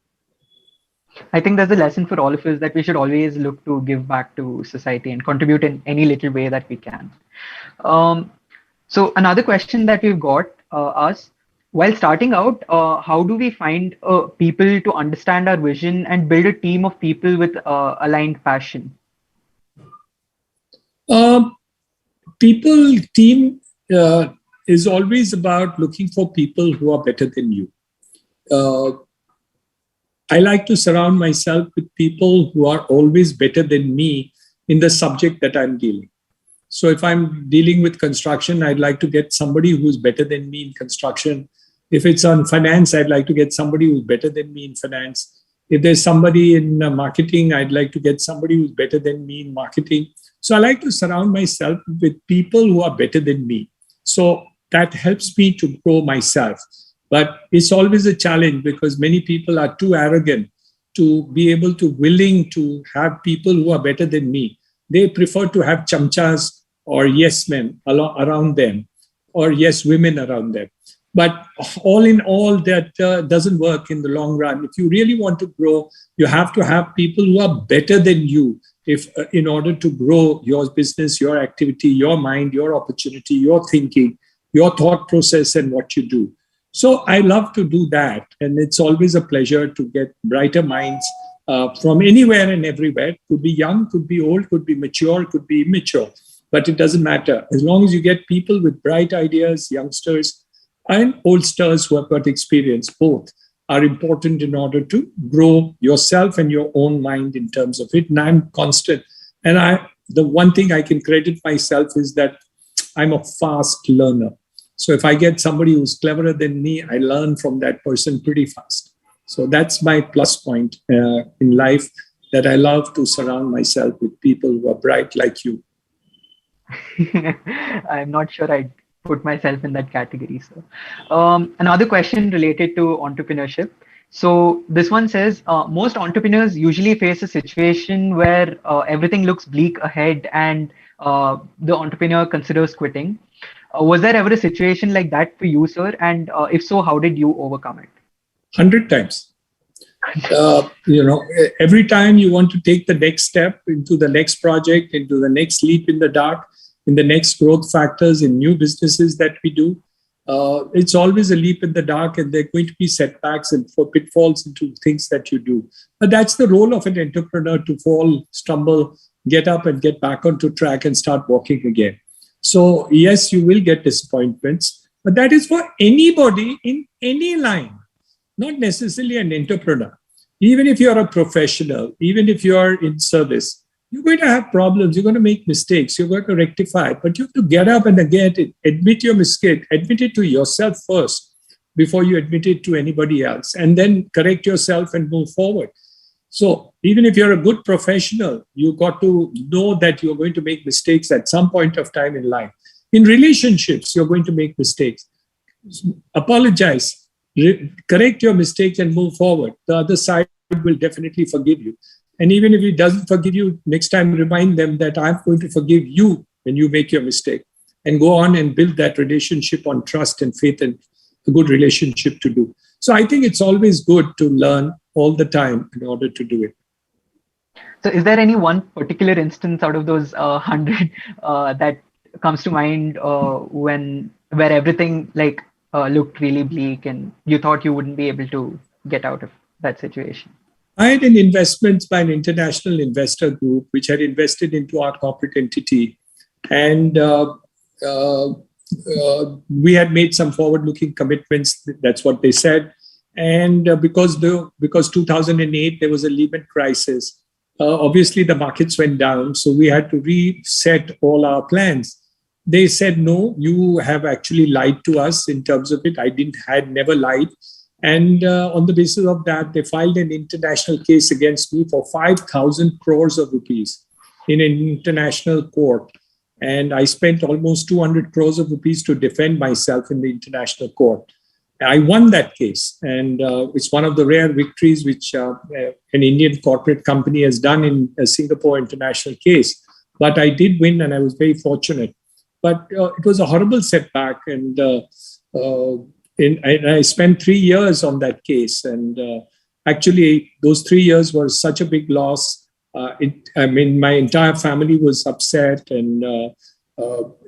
Speaker 1: I think there's a lesson for all of us that we should always look to give back to society and contribute in any little way that we can. So another question that we've got asked, while starting out, how do we find people to understand our vision and build a team of people with aligned passion?
Speaker 2: Team is always about looking for people who are better than you. I like to surround myself with people who are always better than me in the subject that I'm dealing. So if I'm dealing with construction, I'd like to get somebody who's better than me in construction. If it's on finance, I'd like to get somebody who's better than me in finance. If there's somebody in marketing, I'd like to get somebody who's better than me in marketing. So I like to surround myself with people who are better than me. So that helps me to grow myself. But it's always a challenge because many people are too arrogant to be able to willing to have people who are better than me. They prefer to have chamchas or yes men around them or yes women around them. But all in all, that doesn't work in the long run. If you really want to grow, you have to have people who are better than you in order to grow your business, your activity, your mind, your opportunity, your thinking, your thought process, and what you do. So I love to do that. And it's always a pleasure to get brighter minds from anywhere and everywhere. Could be young, could be old, could be mature, could be immature. But it doesn't matter. As long as you get people with bright ideas, youngsters, and oldsters who have got experience, both are important in order to grow yourself and your own mind in terms of it. And I'm constant. And the one thing I can credit myself is that I'm a fast learner. So if I get somebody who's cleverer than me, I learn from that person pretty fast. So that's my plus point in life, that I love to surround myself with people who are bright like you.
Speaker 1: I'm not sure I'd put myself in that category. So, another question related to entrepreneurship. So, this one says most entrepreneurs usually face a situation where everything looks bleak ahead and the entrepreneur considers quitting. Was there ever a situation like that for you, sir? And if so, how did you overcome it?
Speaker 2: 100 times. Every time you want to take the next step into the next project, into the next leap in the dark, in the next growth factors, in new businesses that we do, it's always a leap in the dark, and there are going to be setbacks and for pitfalls into things that you do. But that's the role of an entrepreneur, to fall, stumble, get up and get back onto track and start walking again. So yes, you will get disappointments, but that is for anybody in any line, not necessarily an entrepreneur. Even if you're a professional, even if you're in service, you're going to have problems. You're going to make mistakes. You're going to rectify it. But you have to get up and again admit your mistake. Admit it to yourself first before you admit it to anybody else. And then correct yourself and move forward. So even if you're a good professional, you've got to know that you're going to make mistakes at some point of time in life. In relationships, you're going to make mistakes. Apologize. Correct your mistakes and move forward. The other side will definitely forgive you. And even if he doesn't forgive you, next time remind them that I'm going to forgive you when you make your mistake, and go on and build that relationship on trust and faith, and a good relationship to do. So I think it's always good to learn all the time in order to do it.
Speaker 1: So is there any one particular instance out of those 100 that comes to mind where everything looked really bleak and you thought you wouldn't be able to get out of that situation?
Speaker 2: I had an investment by an international investor group which had invested into our corporate entity. And we had made some forward-looking commitments. That's what they said. And because 2008, there was a Lehman crisis, obviously the markets went down. So we had to reset all our plans. They said, no, you have actually lied to us in terms of it. had never lied. And on the basis of that, they filed an international case against me for 5,000 crores of rupees in an international court. And I spent almost 200 crores of rupees to defend myself in the international court. I won that case. And it's one of the rare victories which an Indian corporate company has done in a Singapore international case. But I did win, and I was very fortunate. But it was a horrible setback. And I spent 3 years on that case. And actually, those 3 years were such a big loss. My entire family was upset. And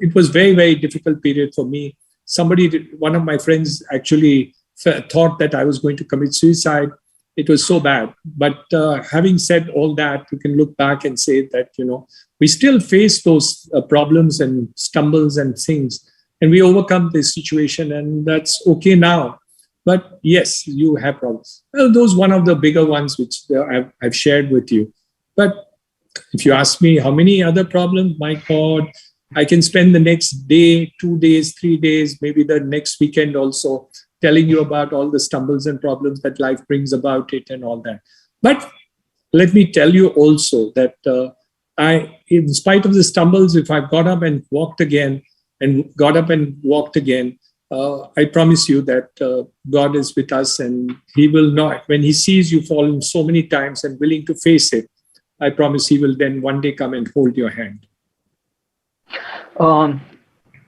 Speaker 2: it was very, very difficult period for me. One of my friends actually thought that I was going to commit suicide. It was so bad. But having said all that, we can look back and say that, we still face those problems and stumbles and things. And we overcome this situation, and that's okay now. But yes, you have problems. Well, those one of the bigger ones which I've shared with you. But if you ask me how many other problems, my God, I can spend the next day, 2 days, 3 days, maybe the next weekend also, telling you about all the stumbles and problems that life brings about it and all that. But let me tell you also that in spite of the stumbles, if I got up and walked again, I promise you that God is with us, and He will not, when He sees you fallen so many times and willing to face it, I promise He will then one day come and hold your hand.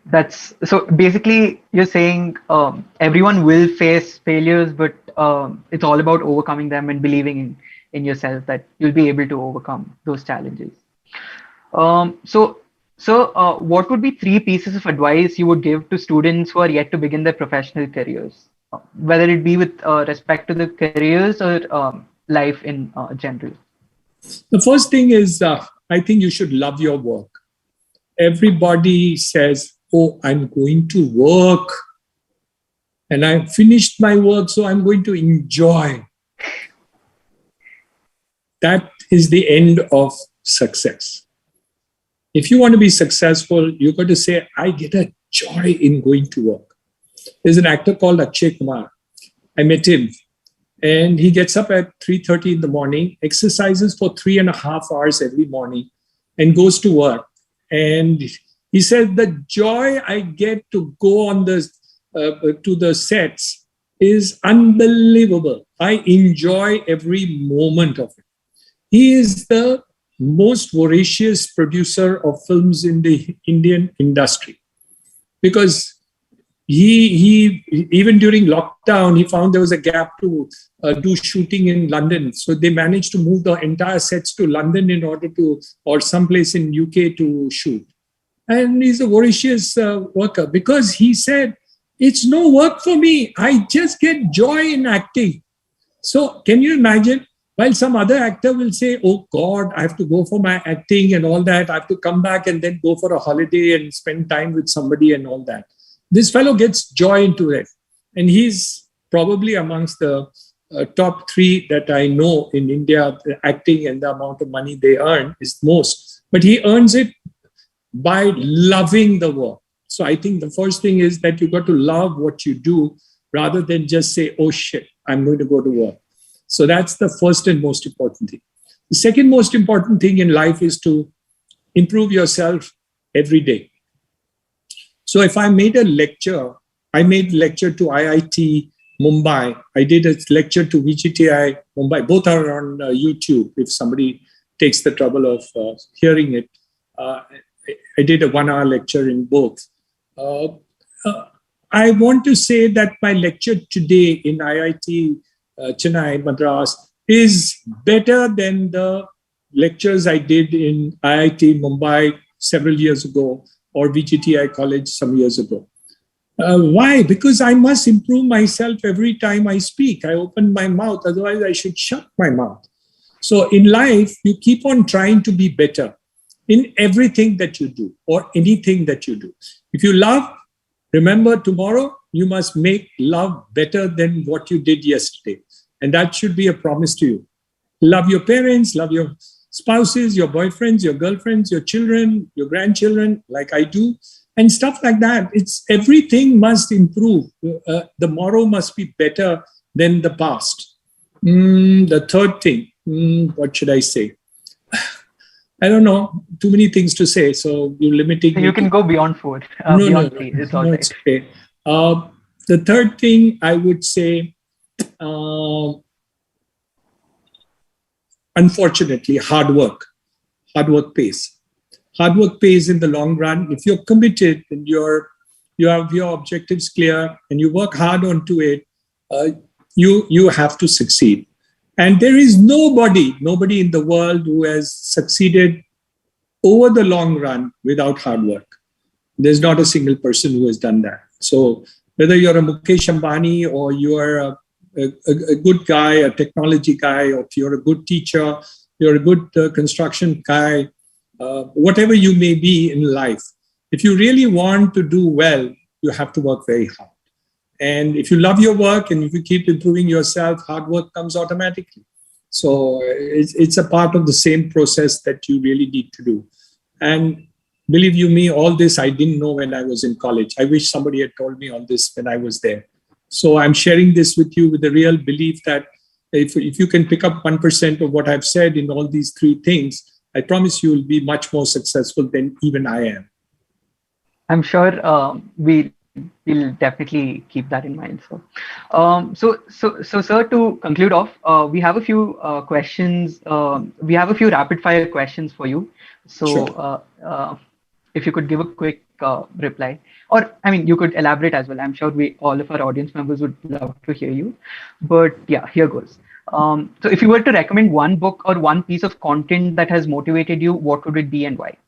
Speaker 1: That's so basically you're saying everyone will face failures, but it's all about overcoming them and believing in yourself that you'll be able to overcome those challenges. So, what would be 3 pieces of advice you would give to students who are yet to begin their professional careers, whether it be with respect to the careers or life in general?
Speaker 2: The first thing is, I think you should love your work. Everybody says, oh, I'm going to work and I finished my work, so I'm going to enjoy. That is the end of success. If you want to be successful, you've got to say, I get a joy in going to work. There's an actor called Akshay Kumar. I met him, and he gets up at 3:30 in the morning, exercises for 3.5 hours every morning, and goes to work. And He said, the joy I get to go on to the sets is unbelievable. I enjoy every moment of it. He is the most voracious producer of films in the Indian industry, because he even during lockdown, he found there was a gap to do shooting in London. So they managed to move the entire sets to London in order to, or someplace in UK to shoot. And he's a voracious worker, because he said, it's no work for me. I just get joy in acting. So can you imagine? While some other actor will say, oh God, I have to go for my acting and all that. I have to come back and then go for a holiday and spend time with somebody and all that. This fellow gets joy into it. And he's probably amongst the top 3 that I know in India. The acting and the amount of money they earn is most. But he earns it by loving the work. So I think the first thing is that you got to love what you do rather than just say, oh shit, I'm going to go to work. So that's the first and most important thing. The second most important thing in life is to improve yourself every day. So if I made a lecture, I made a lecture to IIT Mumbai. I did a lecture to VGTI Mumbai. Both are on YouTube if somebody takes the trouble of hearing it. I did a 1-hour lecture in both. I want to say that my lecture today in IIT Chennai, Madras, is better than the lectures I did in IIT Mumbai several years ago, or VGTI College some years ago. Why? Because I must improve myself every time I speak. I open my mouth, otherwise I should shut my mouth. So in life, you keep on trying to be better in everything that you do or anything that you do. If you love, remember tomorrow, you must make love better than what you did yesterday. And that should be a promise to you. Love your parents, love your spouses, your boyfriends, your girlfriends, your children, your grandchildren, like I do, and stuff like that. It's everything must improve. The tomorrow must be better than the past. The third thing, what should I say? I don't know. Too many things to say, so you're limiting.
Speaker 1: You can go beyond 4. Beyond 3. It's all right.
Speaker 2: It's okay. The third thing I would say, unfortunately, hard work. Hard work pays. Hard work pays in the long run. If you're committed and you have your objectives clear and you work hard onto it, you have to succeed. And there is nobody in the world who has succeeded over the long run without hard work. There's not a single person who has done that. So whether you're a Mukesh Ambani or you are a good guy, a technology guy, or if you're a good teacher, you're a good construction guy, whatever you may be in life, if you really want to do well, you have to work very hard. And if you love your work and if you keep improving yourself, hard work comes automatically. So it's a part of the same process that you really need to do. And believe you me, all this I didn't know when I was in college. I wish somebody had told me all this when I was there. So I'm sharing this with you with the real belief that if you can pick up 1% of what I've said in all these 3 things, I promise you will be much more successful than even I am.
Speaker 1: I'm sure we'll definitely keep that in mind. So, sir, to conclude off, we have a few questions. We have a few rapid fire questions for you. So, sure. If you could give a quick reply, or I mean, you could elaborate as well. I'm sure all of our audience members would love to hear you. But yeah, here goes. So, if you were to recommend one book or one piece of content that has motivated you, what would it be and why?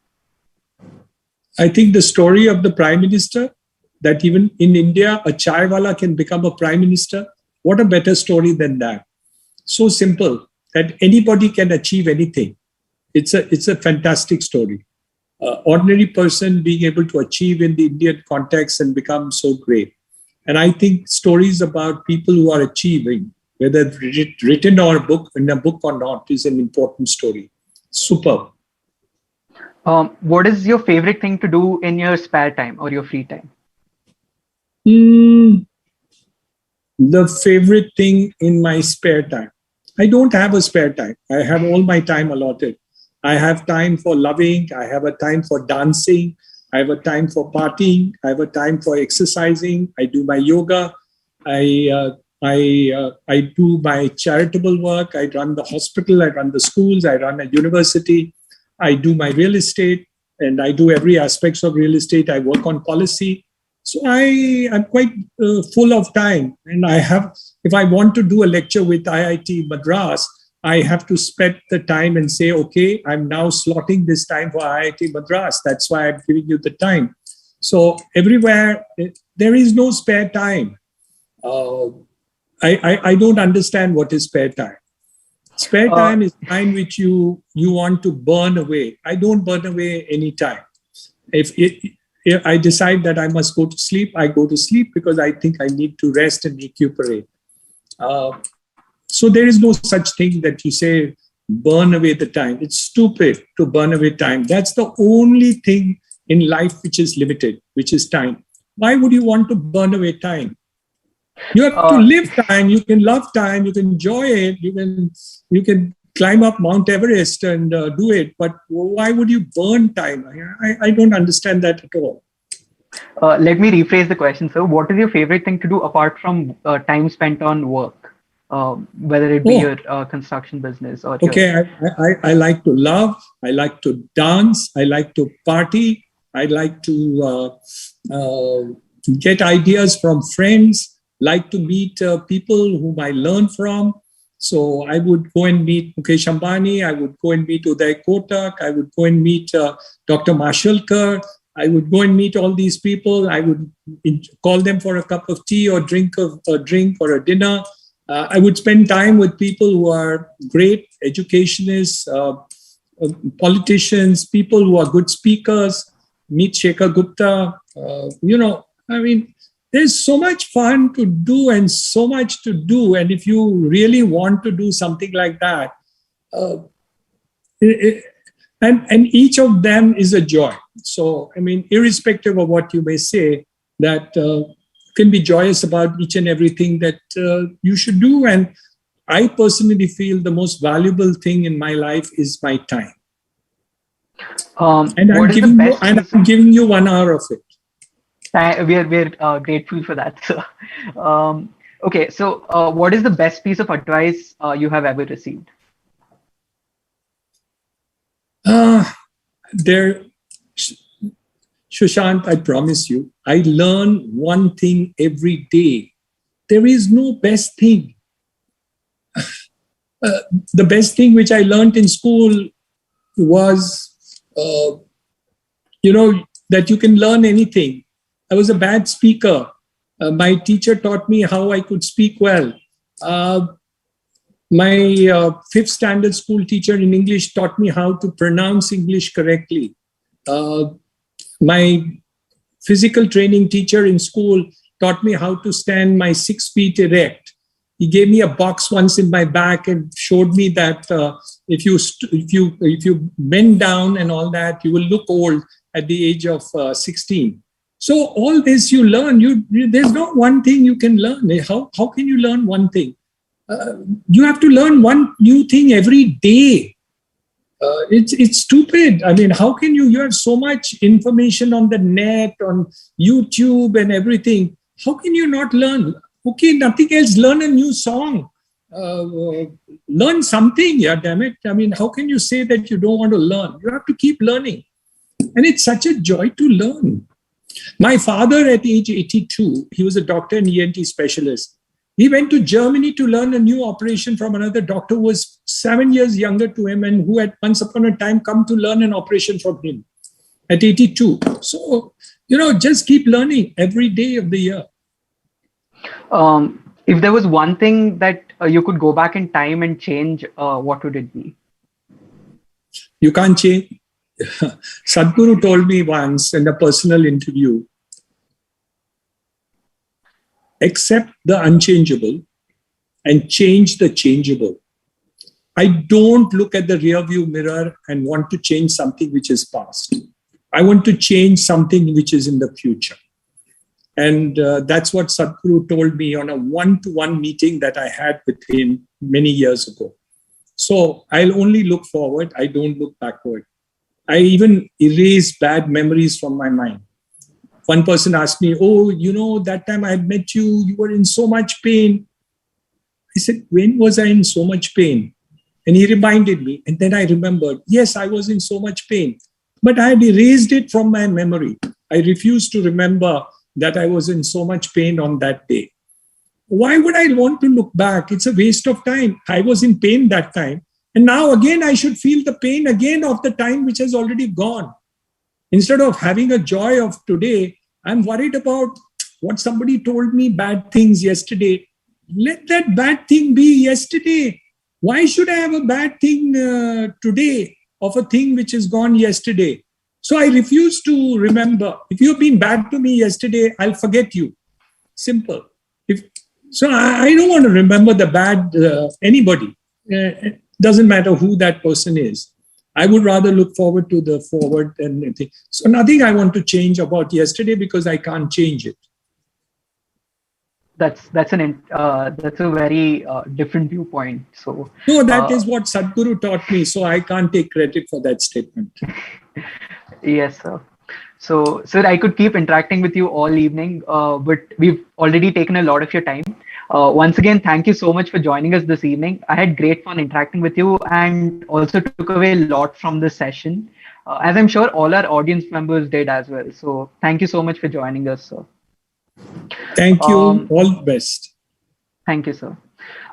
Speaker 2: I think the story of the Prime Minister, that even in India, a chai wala can become a Prime Minister. What a better story than that? So simple that anybody can achieve anything. It's a fantastic story. Ordinary person being able to achieve in the Indian context and become so great. And I think stories about people who are achieving, whether written or in a book or not, is an important story. Superb.
Speaker 1: What is your favorite thing to do in your spare time or your free time?
Speaker 2: The favorite thing in my spare time. I don't have a spare time. I have all my time allotted. I have time for loving. I have a time for dancing. I have a time for partying. I have a time for exercising. I do my yoga. I do my charitable work. I run the hospital. I run the schools. I run a university. I do my real estate, and I do every aspects of real estate. I work on policy. So I am quite full of time. And if I want to do a lecture with IIT Madras, I have to spend the time and say, okay, I'm now slotting this time for IIT Madras. That's why I'm giving you the time. So everywhere, there is no spare time. I don't understand what is spare time. Spare time is time which you want to burn away. I don't burn away any time. If I decide that I must go to sleep, I go to sleep because I think I need to rest and recuperate. So there is no such thing that you say, burn away the time. It's stupid to burn away time. That's the only thing in life which is limited, which is time. Why would you want to burn away time? You have to live time. You can love time. You can enjoy it. You can climb up Mount Everest and do it. But why would you burn time? I don't understand that at all.
Speaker 1: Let me rephrase the question, sir. What is your favorite thing to do apart from time spent on work? Whether it be your construction business or
Speaker 2: okay, I like to love, I like to dance, I like to party, I like to get ideas from friends, like to meet people whom I learn from. So I would go and meet Mukesh Ambani, I would go and meet Uday Kotak, I would go and meet Dr. Mashalkar, I would go and meet all these people, I would call them for a cup of tea or drink or a dinner. I would spend time with people who are great educationists, politicians, people who are good speakers, meet Shekhar Gupta. There's so much fun to do and so much to do. And if you really want to do something like that, and each of them is a joy. So, irrespective of what you may say, that can be joyous about each and everything that you should do. And I personally feel the most valuable thing in my life is my time. And I'm giving you 1 hour of it.
Speaker 1: We're grateful for that, sir. Okay, so what is the best piece of advice you have ever received?
Speaker 2: Sushant, I promise you, I learn one thing every day. There is no best thing. The best thing which I learned in school was, that you can learn anything. I was a bad speaker. My teacher taught me how I could speak well. My 5th standard school teacher in English taught me how to pronounce English correctly. My physical training teacher in school taught me how to stand my 6 feet erect. He gave me a box once in my back and showed me that if you bend down and all that, you will look old at the age of 16. So all this you learn. There's not one thing you can learn. How can you learn one thing? You have to learn one new thing every day. It's stupid. How can you have so much information on the net, on YouTube and everything. How can you not learn? Okay, nothing else. Learn a new song. Learn something. Yeah, damn it. How can you say that you don't want to learn? You have to keep learning. And it's such a joy to learn. My father at age 82, he was a doctor and ENT specialist. He went to Germany to learn a new operation from another doctor who was 7 years younger to him and who had once upon a time come to learn an operation from him at 82. So, just keep learning every day of the year.
Speaker 1: If there was one thing that you could go back in time and change, what would it be?
Speaker 2: You can't change. Sadhguru told me once in a personal interview, accept the unchangeable and change the changeable. I don't look at the rearview mirror and want to change something which is past. I want to change something which is in the future. And that's what Sadhguru told me on a one-to-one meeting that I had with him many years ago. So I'll only look forward. I don't look backward. I even erase bad memories from my mind. One person asked me, oh, that time I had met you, you were in so much pain. I said, when was I in so much pain? And he reminded me. And then I remembered, yes, I was in so much pain. But I had erased it from my memory. I refused to remember that I was in so much pain on that day. Why would I want to look back? It's a waste of time. I was in pain that time. And now again, I should feel the pain again of the time which has already gone. Instead of having a joy of today, I'm worried about what somebody told me bad things yesterday. Let that bad thing be yesterday. Why should I have a bad thing today of a thing which is gone yesterday? So I refuse to remember. If you've been bad to me yesterday, I'll forget you. Simple. So I don't want to remember the bad anybody. It doesn't matter who that person is. I would rather look forward to the forward and anything. So nothing I want to change about yesterday because I can't change it.
Speaker 1: That's a very different viewpoint. So
Speaker 2: no, that is what Sadhguru taught me. So I can't take credit for that statement.
Speaker 1: Yes, sir. So, sir, I could keep interacting with you all evening, but we've already taken a lot of your time. Once again, thank you so much for joining us this evening. I had great fun interacting with you and also took away a lot from this session, as I'm sure all our audience members did as well. So thank you so much for joining us, sir.
Speaker 2: Thank you. All the best.
Speaker 1: Thank you, sir.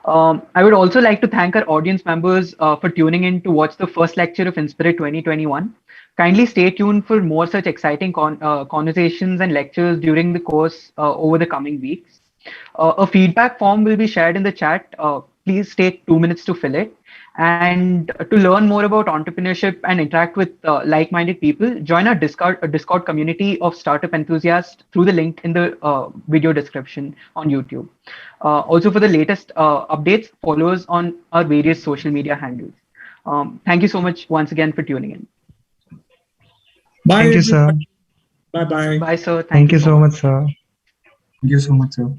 Speaker 1: I would also like to thank our audience members for tuning in to watch the first lecture of Inspirit 2021. Kindly stay tuned for more such exciting conversations and lectures during the course over the coming weeks. A feedback form will be shared in the chat. Please take 2 minutes to fill it. And to learn more about entrepreneurship and interact with like-minded people, join our Discord community of startup enthusiasts through the link in the video description on YouTube. Also, for the latest updates, follow us on our various social media handles. Thank you so much once again for tuning in.
Speaker 2: Bye.
Speaker 3: Thank you, sir.
Speaker 2: Bye-bye.
Speaker 1: Bye, sir.
Speaker 3: Thank you so much, sir.
Speaker 4: Thank you so much, sir.